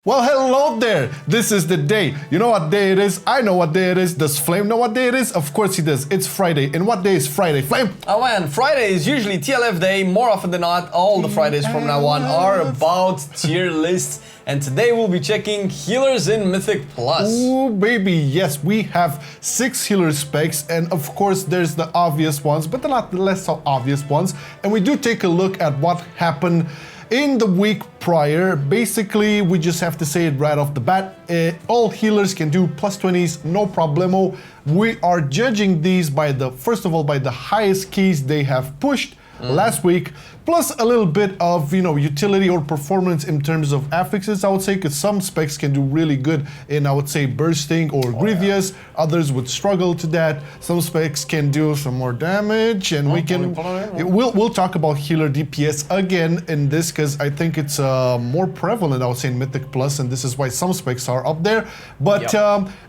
Well, hello there! This is the day. You know what day it is? I know what day it is. Does Flame know what day it is? Of course he does. It's Friday. And what day is Friday, Flame? Oh man, Friday is usually TLF day. More often than not, all the Fridays from now on are about tier lists. And today we'll be checking healers in Mythic Plus. Ooh, baby, yes, we have 6 healer specs, and of course there's the obvious ones, but they're not the less so obvious ones. And we do take a look at what happened in the week prior. Basically, we just have to say it right off the bat. All healers can do plus 20s, no problemo. We are judging these by first of all, by the highest keys they have pushed last week, plus a little bit of, utility or performance in terms of affixes, I would say, because some specs can do really good in, I would say, bursting or grievous. Others would struggle to that. Some specs can do some more damage, and we'll talk about healer DPS again in this, because I think it's more prevalent, I would say, in Mythic Plus, and this is why some specs are up there. But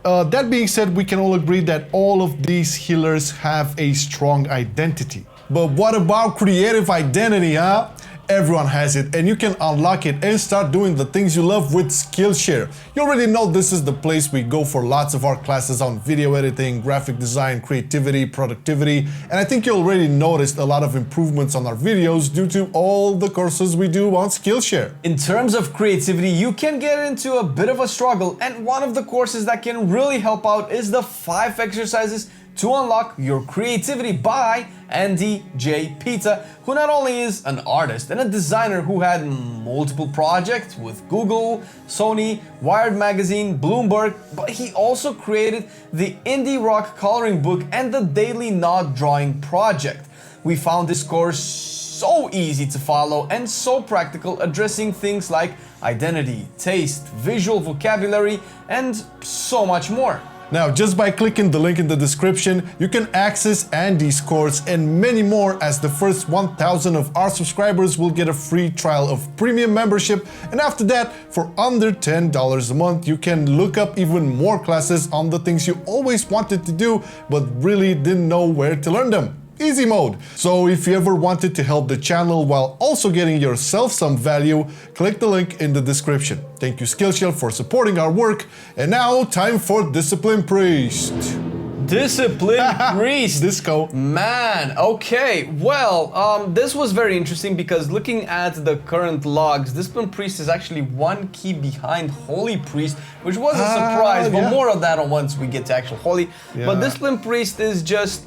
that being said, we can all agree that all of these healers have a strong identity. But what about creative identity, huh? Everyone has it, and you can unlock it and start doing the things you love with Skillshare. You already know this is the place we go for lots of our classes on video editing, graphic design, creativity, productivity, and I think you already noticed a lot of improvements on our videos due to all the courses we do on Skillshare. In terms of creativity, you can get into a bit of a struggle, and one of the courses that can really help out is the 5 exercises to unlock your creativity by Andy J. Pita, who not only is an artist and a designer who had multiple projects with Google, Sony, Wired Magazine, Bloomberg, but he also created the Indie Rock Coloring Book and the Daily Nod Drawing Project. We found this course so easy to follow and so practical, addressing things like identity, taste, visual vocabulary, and so much more. Now, just by clicking the link in the description, you can access Andy's course and many more, as the first 1,000 of our subscribers will get a free trial of premium membership. And after that, for under $10 a month, you can look up even more classes on the things you always wanted to do, but really didn't know where to learn them. Easy mode. So if you ever wanted to help the channel while also getting yourself some value, click the link in the description. Thank you, Skillshare, for supporting our work. And now, time for Discipline Priest. Discipline Priest. Disco. Man, okay. Well, this was very interesting because looking at the current logs, Discipline Priest is actually 1 key behind Holy Priest, which was a surprise, but more of that on once we get to actual Holy. But Discipline Priest is just,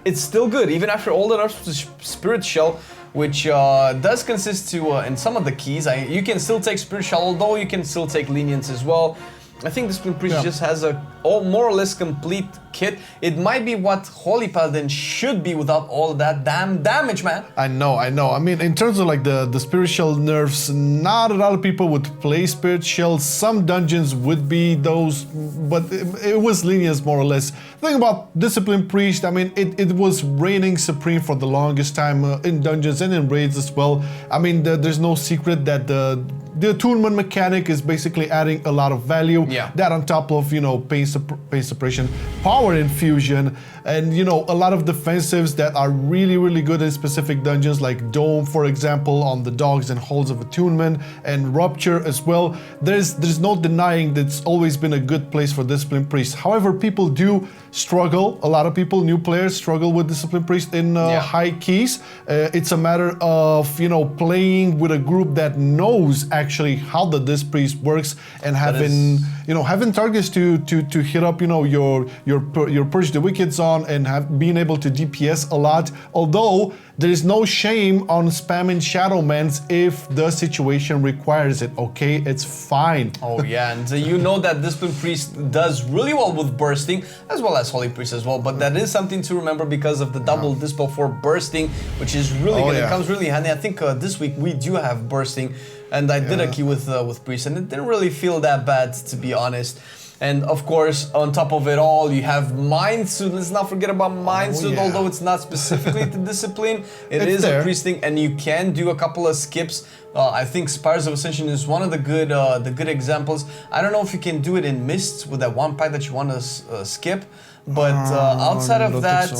it's still good, even after all the nerfs to Spirit Shell, which does consist to, in some of the keys, you can still take Spirit Shell, although you can still take Lenience as well. I think Discipline Priest just has a more or less complete kit. It might be what Holy Paladin should be without all that damn damage, man. I know. I mean, in terms of like the Spirit Shell nerfs, not a lot of people would play Spirit Shell. Some dungeons would be those, but it was Lenience more or less. The thing about Discipline Priest, I mean, it was reigning supreme for the longest time in dungeons and in raids as well. I mean, there's no secret that the attunement mechanic is basically adding a lot of value. That on top of, pain suppression, power infusion, and, a lot of defensives that are really, really good in specific dungeons like Dome, for example, on the dogs and Halls of Attunement, and Rupture as well. There's no denying that it's always been a good place for Discipline Priest. However, people do struggle. A lot of people, new players, struggle with Discipline Priest in high keys. It's a matter of, playing with a group that knows actually how the Disc Priest works and having targets to hit up, your Purge the Wickeds on and being able to DPS a lot. Although there is no shame on spamming Shadowlands if the situation requires it, okay? It's fine. Oh yeah, and you know that Discipline Priest does really well with bursting, as well as Holy Priest as well, but that is something to remember because of the double Dispel for bursting, which is really good. It comes really handy. I think this week we do have bursting, and I did a key with Priest, and it didn't really feel that bad, to be honest. And of course, on top of it all, you have Mind Suit. Let's not forget about Mind Suit, although it's not specifically to Discipline. It is a priesting, and you can do a couple of skips. I think Spires of Ascension is one of the good examples. I don't know if you can do it in Mists with that one pack that you want to skip, but outside of that,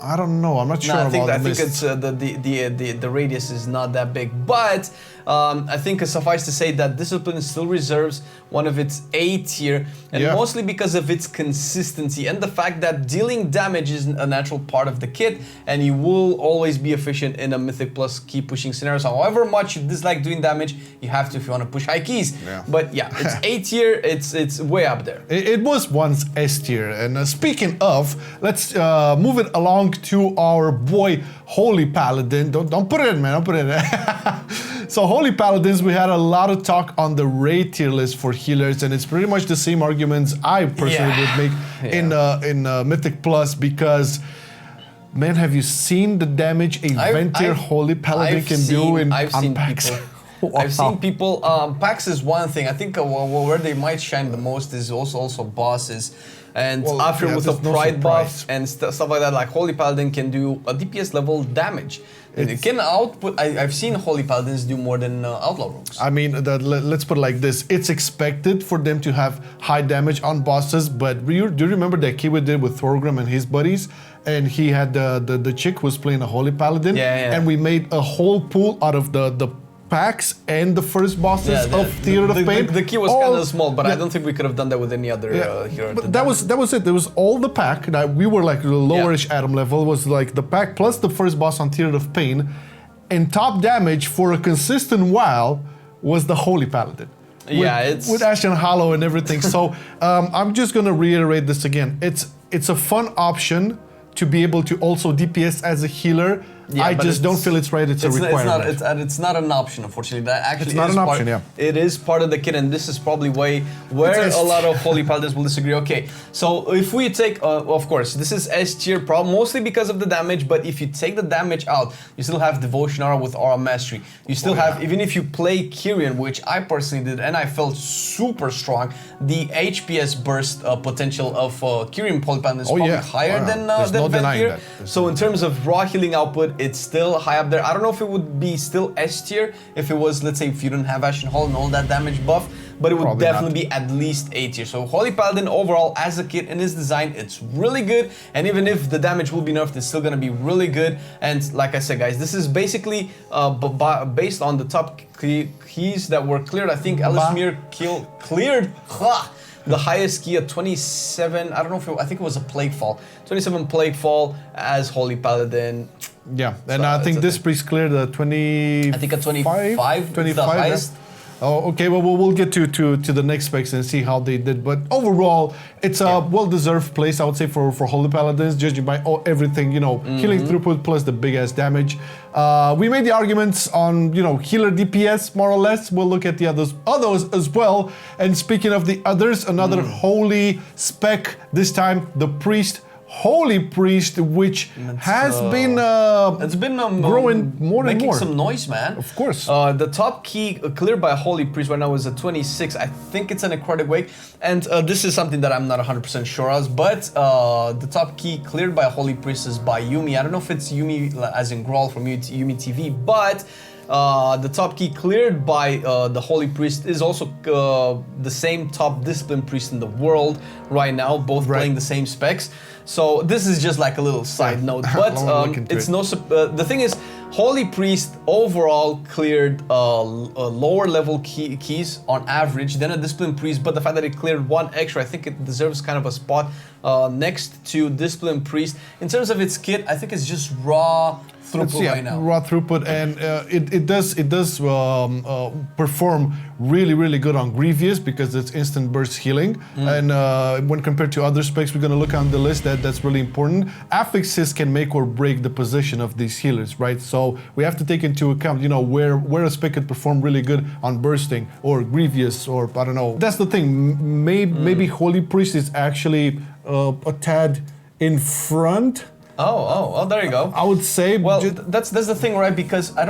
I don't know. I'm not sure I think about the it's the radius is not that big, but I think it's suffice to say that Discipline still reserves one of its A tier, and mostly because of its consistency and the fact that dealing damage is a natural part of the kit, and you will always be efficient in a Mythic Plus key pushing scenario. So however much you dislike doing damage, you have to if you want to push high keys. Yeah. But yeah, it's A tier. It's way up there. It was once S tier. And speaking of, let's move it along to our boy Holy Paladin. Don't put it in, man. Don't put it in. So Holy Paladins, we had a lot of talk on the raid tier list for healers, and it's pretty much the same arguments I personally would make in Mythic Plus, because man, have you seen the damage a vent tier Holy Paladin can do in packs? Wow. I've seen people. Packs is one thing. I think where they might shine the most is also bosses. And after with the pride buff and stuff like that, like Holy Paladin can do a DPS level damage. It can output. I've seen Holy Paladins do more than Outlaw Rogues. I mean, let's put it like this: it's expected for them to have high damage on bosses. But do you remember that kid we did with Thorgrim and his buddies? And he had the chick was playing a Holy Paladin, and we made a whole pool out of the packs and the first bosses of Theater of Pain. The key was kind of small, but I don't think we could have done that with any other hero. But that was it. There was all the pack. That we were like the lowerish Atom level was like the pack plus the first boss on Theater of Pain, and top damage for a consistent while was the Holy Paladin. With Ashen Hollow and everything. So I'm just gonna reiterate this again. It's a fun option to be able to also DPS as a healer. I just don't feel it's right. It's a requirement. It's not an option, unfortunately. That actually it's not an option. It is part of the kit, and this is probably where a lot of Holy Paladins will disagree. Okay, so if we take, of course, this is S tier, problem mostly because of the damage. But if you take the damage out, you still have Devotion Aura with Aura Mastery. You still have, even if you play Kyrian, which I personally did, and I felt super strong, the HPS burst potential of Kyrian Holy Paladin is probably higher than Vent tier. So in terms of raw healing output, it's still high up there. I don't know if it would be still S tier if it was, let's say, if you didn't have Ashen Hall and all that damage buff, but it would probably definitely be at least A tier. So Holy Paladin overall as a kit in his design, it's really good. And even if the damage will be nerfed, it's still gonna be really good. And like I said, guys, this is basically based on the top keys that were cleared. I think Elismir cleared the highest key at 27. I don't know if I think it was a Plague Fall. 27 Plague Fall as Holy Paladin. Yeah, and I think this priest cleared the 20. I think a 25 the highest. Oh, okay. Well, we'll get to the next specs and see how they did. But overall, it's a well-deserved place, I would say, for Holy Paladins, judging by everything, healing throughput plus the big-ass damage. We made the arguments on, healer DPS, more or less. We'll look at the others as well. And speaking of the others, another holy spec, this time the priest. Holy Priest, which has been growing more and more. Making some noise, man. Of course. The top key cleared by Holy Priest right now is a 26. I think it's a Necrotic Wake. And this is something that I'm not 100% sure of, but the top key cleared by Holy Priest is by Yuumi. I don't know if it's Yuumi as in Grawl from Yuumi TV, but the top key cleared by the Holy Priest is also the same top Discipline Priest in the world right now, both playing the same specs. So this is just like a little side note, but it's no. The thing is, Holy Priest overall cleared lower level keys on average than a Discipline Priest, but the fact that it cleared one extra, I think it deserves kind of a spot next to Discipline Priest. In terms of its kit, I think it's just raw throughput right now. Raw throughput, and it does perform really good on Grievous because it's instant burst healing. And when compared to other specs we're going to look on the list, that's really important. Affixes can make or break the position of these healers, right? So we have to take into account, where a spec could perform really good on bursting or Grievous, or I don't know. That's the thing. Maybe Holy Priest is actually a tad in front. Oh, there you go. I would say. Well, that's the thing, right? Because I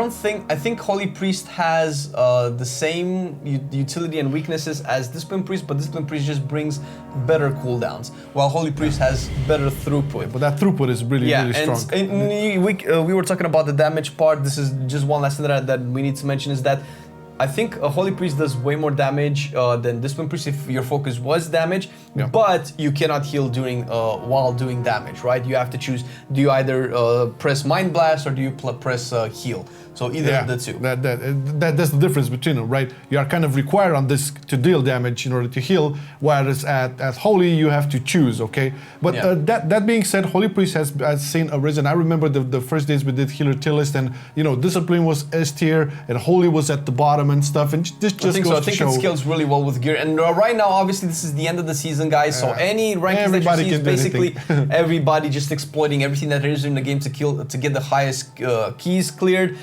think Holy Priest has the same utility and weaknesses as Discipline Priest, but Discipline Priest just brings better cooldowns, while Holy Priest has better throughput. But that throughput is really strong. And we were talking about the damage part. This is just one lesson that we need to mention, is that I think a Holy Priest does way more damage than Discipline Priest if your focus was damage, Yeah. but you cannot heal during while doing damage, right? You have to choose, do you either press Mind Blast or do you press heal? So either of the two. That's the difference between them, right? You are kind of required on this to deal damage in order to heal, whereas at Holy you have to choose, okay? But that being said, Holy Priest has seen a risen. I remember the first days we did healer tier list, and you know, Discipline was S tier and Holy was at the bottom and stuff, and this just goes to show. I think it scales really well with gear. And right now, obviously, this is the end of the season, guys. So any rankings that you see is basically everybody just exploiting everything that there is in the game to get the highest keys cleared.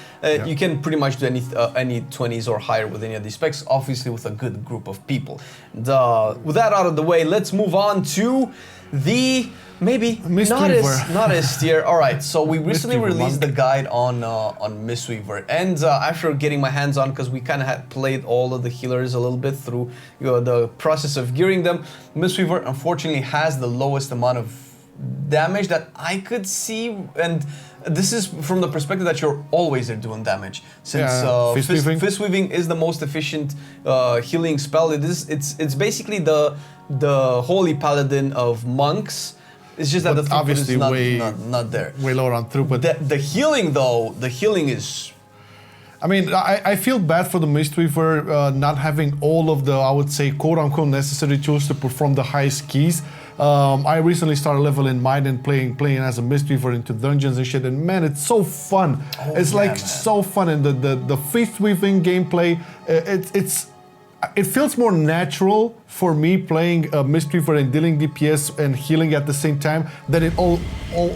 You can pretty much do any 20s or higher with any of these specs, obviously with a good group of people. And, with that out of the way, let's move on to the maybe not S tier. All right, so we recently released the guide on Mistweaver, and after getting my hands on, because we kind of had played all of the healers a little bit through the process of gearing them, Mistweaver unfortunately has the lowest amount of damage that I could see, and this is from the perspective that you're always there doing damage, since fist weaving is the most efficient healing spell. It's basically the holy paladin of monks. It's just that the throughput obviously is not there. Way lower on throughput. The healing though, the healing is. I mean, I feel bad for the Mistweaver not having all of the, I would say, quote-unquote necessary tools to perform the highest keys. I recently started leveling mine and playing as a Mistweaver into dungeons and shit, and man, it's so fun. It's so fun, and the fist weaving gameplay, it feels more natural for me playing a Mistweaver and dealing DPS and healing at the same time than it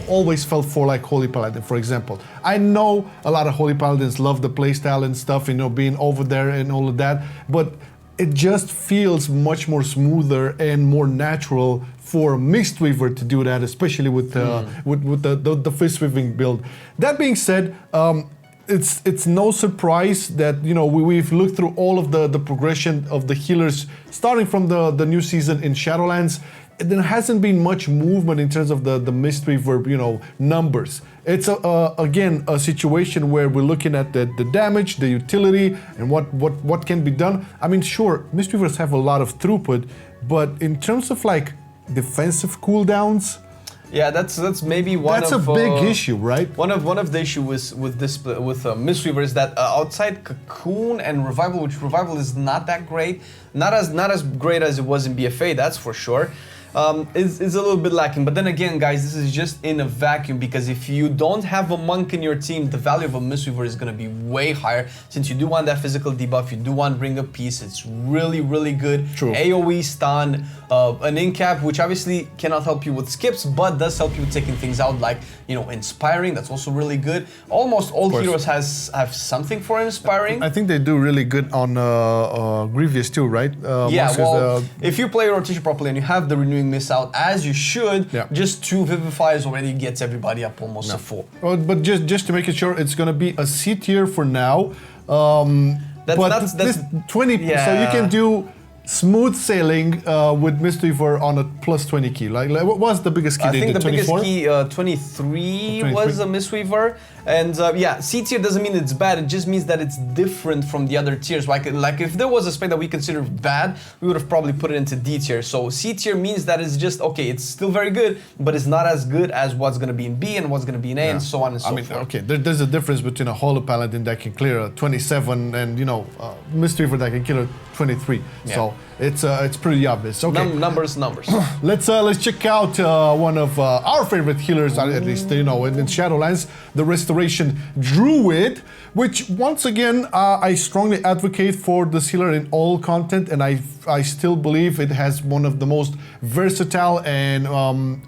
always felt for like Holy Paladin, for example. I know a lot of Holy Paladins love the playstyle and stuff, you know, being over there and all of that, but it just feels much more smoother and more natural for Mistweaver to do that, especially with the fist weaving build. That being said, it's no surprise that, you know, we've looked through all of the progression of the healers starting from the new season in Shadowlands. There hasn't been much movement in terms of the Mistweaver, you know, numbers. It's again a situation where we're looking at the damage, the utility, and what can be done. I mean, sure, Mistweavers have a lot of throughput, but in terms of like defensive cooldowns, yeah, that's maybe one of... That's a big issue, right? One of the issues with Mistweaver is that outside Cocoon and Revival, which Revival is not that great, not as great as it was in BFA, that's for sure. Is a little bit lacking, but then again, guys, this is just in a vacuum, because if you don't have a monk in your team, the value of a Mistweaver is going to be way higher, since you do want that physical debuff, you do want Ring of Peace. It's really, really good. True. AoE stun, an incap, which obviously cannot help you with skips, but does help you with taking things out, like, you know, inspiring. That's also really good. Almost all heroes have something for inspiring. I think they do really good on Grievous too, right? Yeah, well, if you play rotation properly and you have the renewing miss out as you should, just 2 Vivifiers already gets everybody up almost to 4. But just to make it sure, it's gonna be a C tier for now. That's this 20, so you can do smooth sailing with Mistweaver on a plus 20 key. Like what was the biggest key? I think the 24? biggest key, 23 was a Mistweaver. And yeah, C tier doesn't mean it's bad, it just means that it's different from the other tiers. Like if there was a spec that we consider bad, we would have probably put it into D tier. So C tier means that it's just, okay, it's still very good, but it's not as good as what's going to be in B and what's going to be in A, and so on and so forth. Okay, there's a difference between a Holy Paladin that can clear a 27 and, you know, Mistweaver that can kill a 23. So it's pretty obvious. Okay, numbers. Let's check out one of our favorite healers, at least, you know, in Shadowlands, the Restoration Druid, which once again I strongly advocate for this healer in all content, and I still believe it has one of the most versatile and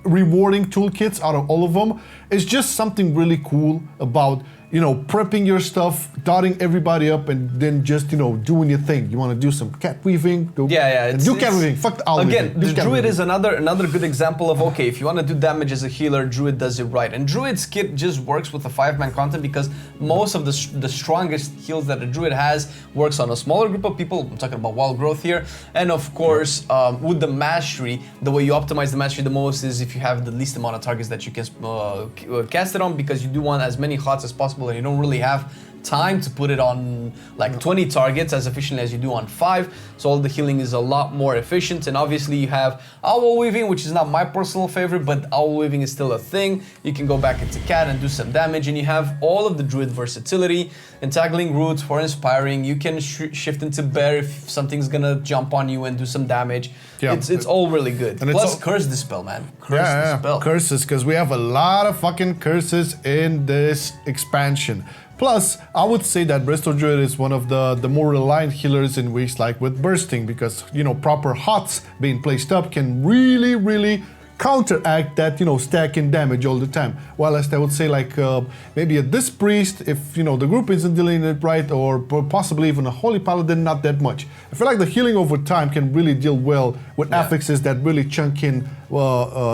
rewarding toolkits out of all of them. It's just something really cool about, you know, prepping your stuff, dotting everybody up, and then just, you know, doing your thing. You want to do some cat weaving? Do cat weaving. Fuck the owl. Again, the Druid is another good example of, okay, if you want to do damage as a healer, Druid does it right. And Druid's kit just works with the 5-man content, because most of the strongest heals that a Druid has works on a smaller group of people. I'm talking about wild growth here. And of course, with the mastery, the way you optimize the mastery the most is if you have the least amount of targets that you can cast it on, because you do want as many hots as possible, and you don't really have time to put it on like 20 targets as efficiently as you do on 5. So all the healing is a lot more efficient. And obviously you have Owl Weaving, which is not my personal favorite, but Owl Weaving is still a thing. You can go back into Cat and do some damage, and you have all of the Druid versatility, Entangling Roots for inspiring. You can shift into Bear if something's gonna jump on you and do some damage. Yeah. It's all really good. And plus Curse Dispel, man. Curse Dispel. Curses, because we have a lot of fucking curses in this expansion. Plus, I would say that Resto Druid is one of the more reliant healers in weeks like with Bursting, because, you know, proper HOTS being placed up can really counteract that, you know, stacking damage all the time. While as I would say, like, maybe a Disc Priest, if, you know, the group isn't dealing it right, or possibly even a Holy Paladin, not that much. I feel like the healing over time can really deal well with affixes that really chunk in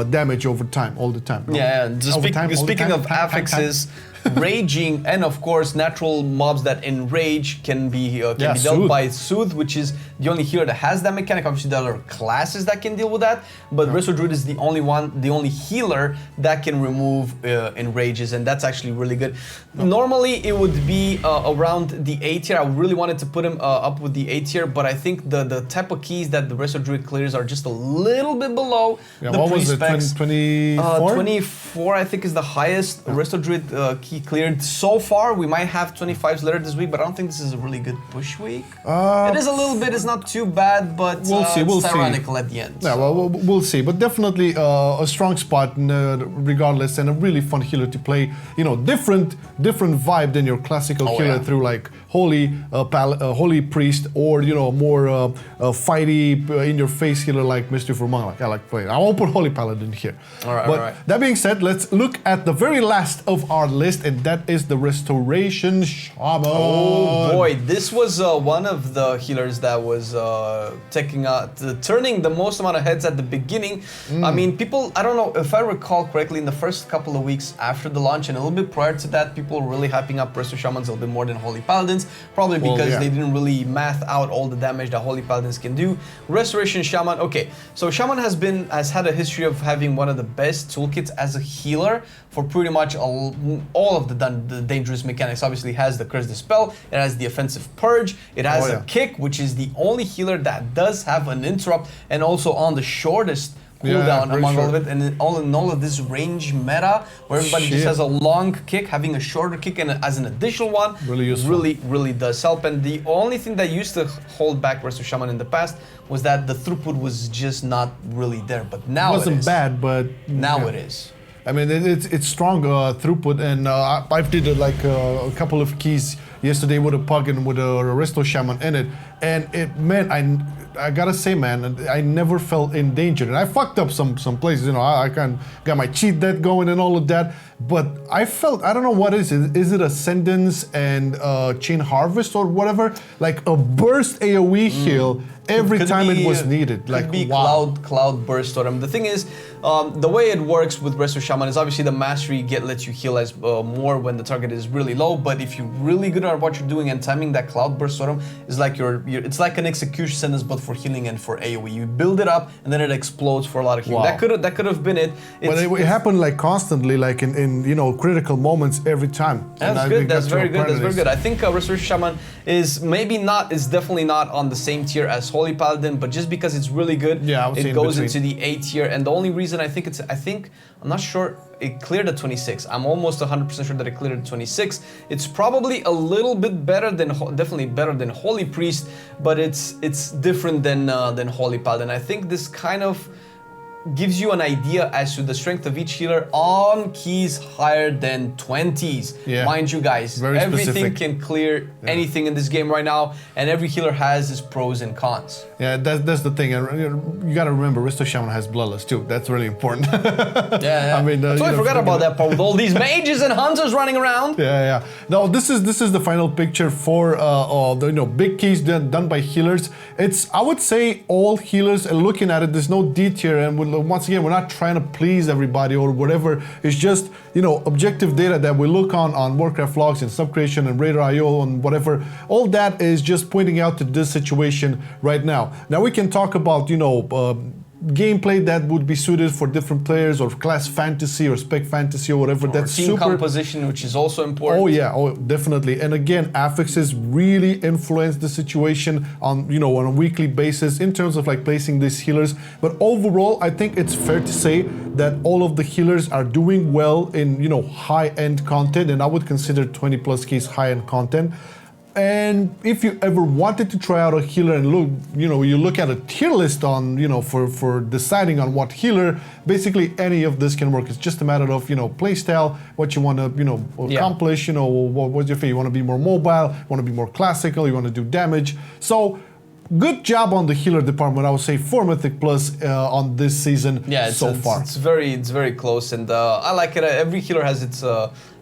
damage over time, all the time. Yeah, speaking of affixes, raging, and of course natural mobs that enrage can be dealt by Soothe, which is the only healer that has that mechanic. Obviously there are classes that can deal with that, but Resto Druid is the only healer that can remove enrages, and that's actually really good. Normally it would be around the A tier. I really wanted to put him up with the A tier, but I think the type of keys that the Resto Druid clears are just a little bit below the what was it, 24? 24 I think is the highest Resto Druid key cleared so far. We might have 25s later this week, but I don't think this is a really good push week. It is a little bit, it's not too bad, but we'll see. It's tyrannical at the end. Yeah, so. well, we'll see. But definitely a strong spot regardless, and a really fun healer to play. You know, different vibe than your classical healer through like Holy Priest, or, you know, more fighty, in-your-face healer like Mistweaver Monk. Like I like playing. I won't put Holy Paladin here. All right. That being said, let's look at the very last of our list, and that is the Restoration Shaman. Oh boy, this was one of the healers that was turning the most amount of heads at the beginning. I mean, people, I don't know, if I recall correctly, in the first couple of weeks after the launch and a little bit prior to that, people were really hyping up Resto Shamans a little bit more than Holy Paladins, probably because they didn't really math out all the damage that Holy Paladins can do. Restoration Shaman, okay, so Shaman has had a history of having one of the best toolkits as a healer for pretty much all of the dangerous mechanics. Obviously, it has the Curse Dispel, it has the Offensive Purge, it has a Kick, which is the only healer that does have an interrupt, and also on the shortest cooldown among all of it, and in all of this range meta where everybody just has a long kick, having a shorter kick and as an additional one really does help. And the only thing that used to hold back Resto Shaman in the past was that the throughput was just not really there, but now it wasn't bad, but now it is. I mean, it's strong throughput, and I did like a couple of keys yesterday with a pug and with a Resto Shaman in it, and it meant I gotta say, man, I never felt in danger. And I fucked up some places, you know, I got my cheat death going and all of that, but I felt, I don't know what is it Ascendance and Chain Harvest or whatever, like a burst AoE heal every time it was needed. Like, be cloud burst storm. The thing is, the way it works with Resto Shaman is obviously the mastery lets you heal as more when the target is really low, but if you're really good at what you're doing and timing that cloud burst storm is like it's like an execution sentence but for healing and for AoE. You build it up and then it explodes for a lot of healing. That could have been it. But it happened like constantly, like in you know, critical moments every time. That's good. That's very good. That's very good. I think Restoration Shaman is definitely not on the same tier as Holy Paladin, but just because it's really good, it goes into the A tier. And the only reason I'm not sure it cleared at 26. I'm almost 100% sure that it cleared at 26. It's probably a little bit better than, definitely better than Holy Priest, but it's different than Holy Paladin. I think this kind of gives you an idea as to the strength of each healer on keys higher than 20s. Mind you guys, everything can clear anything in this game right now, and every healer has its pros and cons. Yeah, that's the thing. And you gotta remember, Resto Shaman has Bloodlust too. That's really important. I mean, I totally forgot about that part with all these mages and hunters running around. No, this is the final picture for the big keys done by healers. It's, I would say, all healers, and looking at it, there's no D tier, and once again, we're not trying to please everybody or whatever. It's just, objective data that we look on Warcraft logs and subcreation and Radar.io and whatever. All that is just pointing out to this situation right now. Now we can talk about, gameplay that would be suited for different players, or class fantasy or spec fantasy or whatever. That's team super composition, which is also important. Oh yeah, oh definitely. And again, affixes really influence the situation on, you know, on a weekly basis in terms of like placing these healers. But overall, I think it's fair to say that all of the healers are doing well in, you know, high-end content, and I would consider 20 plus keys high-end content. And if you ever wanted to try out a healer and look, you know, you look at a tier list on, you know, for deciding on what healer, basically any of this can work. It's just a matter of, you know, playstyle, what you want to, you know, accomplish, you know, what's your favorite? You want to be more mobile, you want to be more classical, you want to do damage. So good job on the healer department, I would say, for Mythic Plus on this season so far. It's very close, and I like it. Every healer has its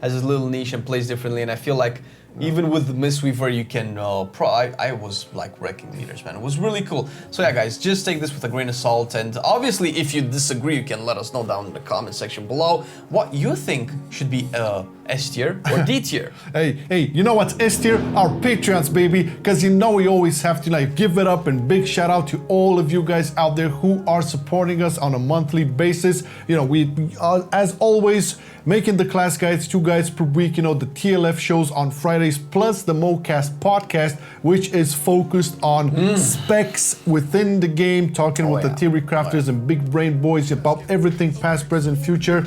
little niche and plays differently, and I feel like even with the Mistweaver, you can I was like wrecking meters, man. It was really cool. So yeah, guys, just take this with a grain of salt, and obviously if you disagree, you can let us know down in the comment section below what you think should be S tier or D tier. Hey, you know what's S tier? Our Patreons, baby, because you know we always have to like give it up, and big shout out to all of you guys out there who are supporting us on a monthly basis. You know, we as always, making the class guides, 2 guides per week, you know, the TLF shows on Fridays, plus the MoCast podcast, which is focused on specs within the game, talking with the theory crafters and big brain boys about everything past, present, future.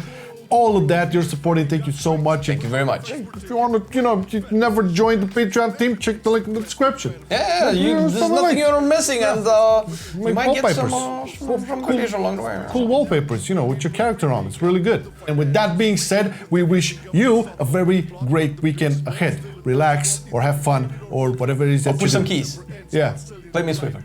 All of that you're supporting, thank you so much. Thank you very much. If you want to, you know, you never joined the Patreon team, check the link in the description. Yeah, there's nothing you're missing, and you might get some goodies along the way. Cool wallpapers, you know, with your character on. It's really good. And with that being said, we wish you a very great weekend ahead. Relax or have fun or whatever it is that you do. Push some keys. Yeah. Play Mistweaver.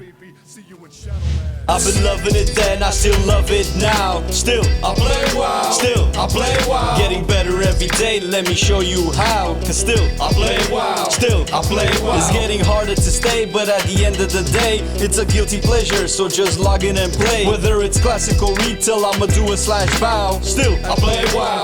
I've been loving it then, I still love it now. Still, I play WoW. Still, I play WoW. Getting better every day, let me show you how. Cause still, I play WoW. Still, I play WoW. It's getting harder to stay, but at the end of the day, it's a guilty pleasure, so just log in and play. Whether it's classical retail, I'ma do a /bow. Still, I play WoW.